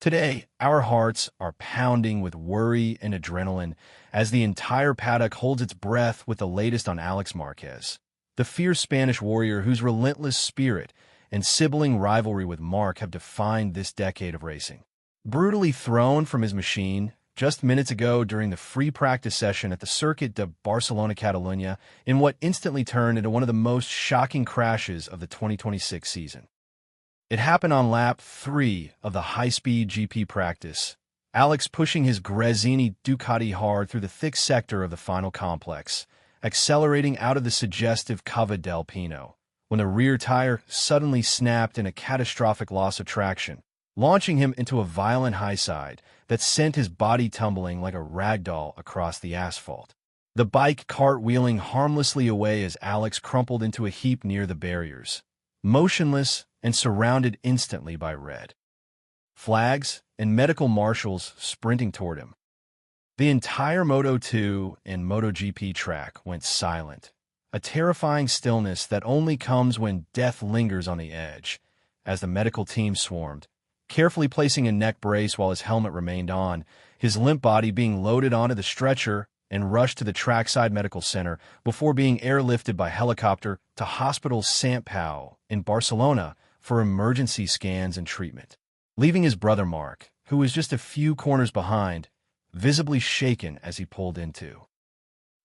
Today, our hearts are pounding with worry and adrenaline as the entire paddock holds its breath with the latest on Alex Márquez, the fierce Spanish warrior whose relentless spirit and sibling rivalry with Mark have defined this decade of racing. Brutally thrown from his machine just minutes ago during the free practice session at the Circuit de Barcelona, Catalunya, in what instantly turned into one of the most shocking crashes of the 2026 season. It happened on lap 3 of the high-speed GP practice, Alex pushing his Gresini Ducati hard through the thick sector of the final complex, accelerating out of the suggestive Cava del Pino, when the rear tire suddenly snapped in a catastrophic loss of traction, launching him into a violent high side that sent his body tumbling like a ragdoll across the asphalt. The bike cartwheeling harmlessly away as Alex crumpled into a heap near the barriers, motionless and surrounded instantly by red flags and medical marshals sprinting toward him. The entire Moto2 and MotoGP track went silent, a terrifying stillness that only comes when death lingers on the edge, as the medical team swarmed, carefully placing a neck brace while his helmet remained on, his limp body being loaded onto the stretcher and rushed to the trackside medical center before being airlifted by helicopter to Hospital Sant Pau in Barcelona for emergency scans and treatment, leaving his brother Mark, who was just a few corners behind, visibly shaken as he pulled into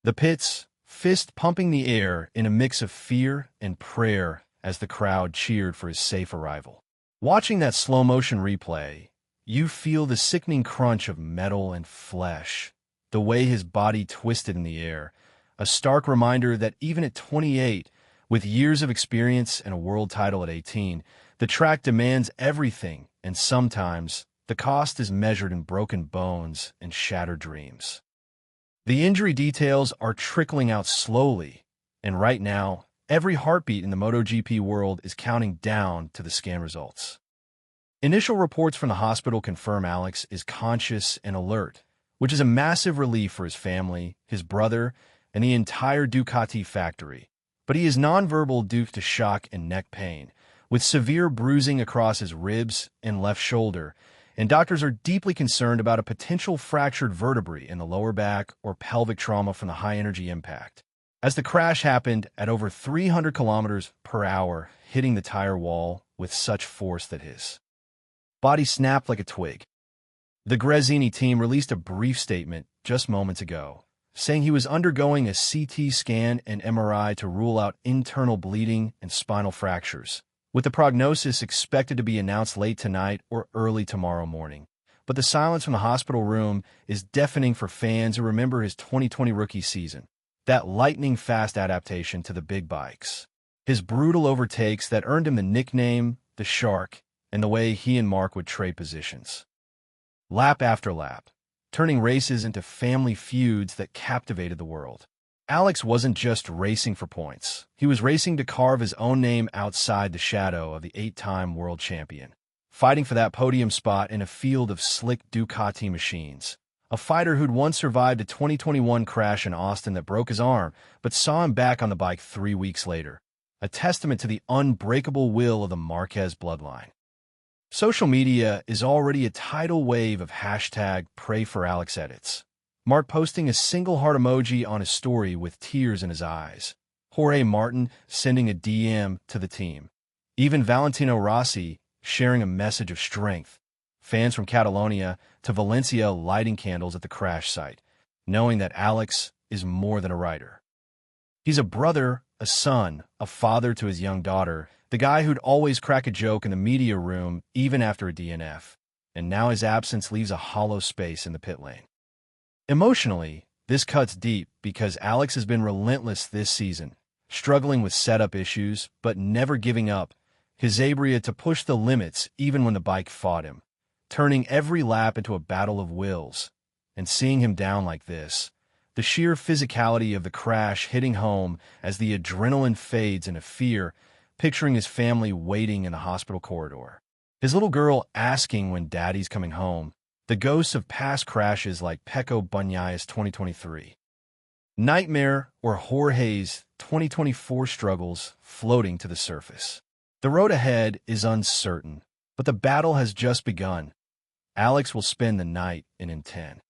the pits, fist pumping the air in a mix of fear and prayer as the crowd cheered for his safe arrival. Watching that slow-motion replay, you feel the sickening crunch of metal and flesh, the way his body twisted in the air, a stark reminder that even at 28, with years of experience and a world title at 18, the track demands everything, and sometimes the cost is measured in broken bones and shattered dreams. The injury details are trickling out slowly, and right now, every heartbeat in the MotoGP world is counting down to the scan results. Initial reports from the hospital confirm Alex is conscious and alert, which is a massive relief for his family, his brother, and the entire Ducati factory. But he is nonverbal due to shock and neck pain, with severe bruising across his ribs and left shoulder, and doctors are deeply concerned about a potential fractured vertebrae in the lower back or pelvic trauma from the high-energy impact. As the crash happened at over 300 kilometers per hour, hitting the tire wall with such force that his body snapped like a twig. The Gresini team released a brief statement just moments ago, saying he was undergoing a CT scan and MRI to rule out internal bleeding and spinal fractures, with the prognosis expected to be announced late tonight or early tomorrow morning. But the silence from the hospital room is deafening for fans who remember his 2020 rookie season, that lightning-fast adaptation to the big bikes, his brutal overtakes that earned him the nickname the Shark, and the way he and Mark would trade positions, lap after lap, turning races into family feuds that captivated the world. Alex wasn't just racing for points. He was racing to carve his own name outside the shadow of the 8-time world champion, fighting for that podium spot in a field of slick Ducati machines. A fighter who'd once survived a 2021 crash in Austin that broke his arm, but saw him back on the bike 3 weeks later. A testament to the unbreakable will of the Marquez bloodline. Social media is already a tidal wave of hashtag #PrayForAlex edits. Mark posting a single heart emoji on his story with tears in his eyes. Jorge Martin sending a DM to the team. Even Valentino Rossi sharing a message of strength. Fans from Catalonia to Valencia lighting candles at the crash site, knowing that Alex is more than a rider. He's a brother, a son, a father to his young daughter, the guy who'd always crack a joke in the media room even after a DNF, and now his absence leaves a hollow space in the pit lane. Emotionally, this cuts deep because Alex has been relentless this season, struggling with setup issues but never giving up, his abria to push the limits even when the bike fought him, turning every lap into a battle of wills. And seeing him down like this, the sheer physicality of the crash hitting home as the adrenaline fades into fear, picturing his family waiting in the hospital corridor, his little girl asking when daddy's coming home, the ghosts of past crashes like Pecco Bagnaya's 2023 nightmare or Jorge's 2024 struggles floating to the surface. The road ahead is uncertain, but the battle has just begun. Alex will spend the night in 10.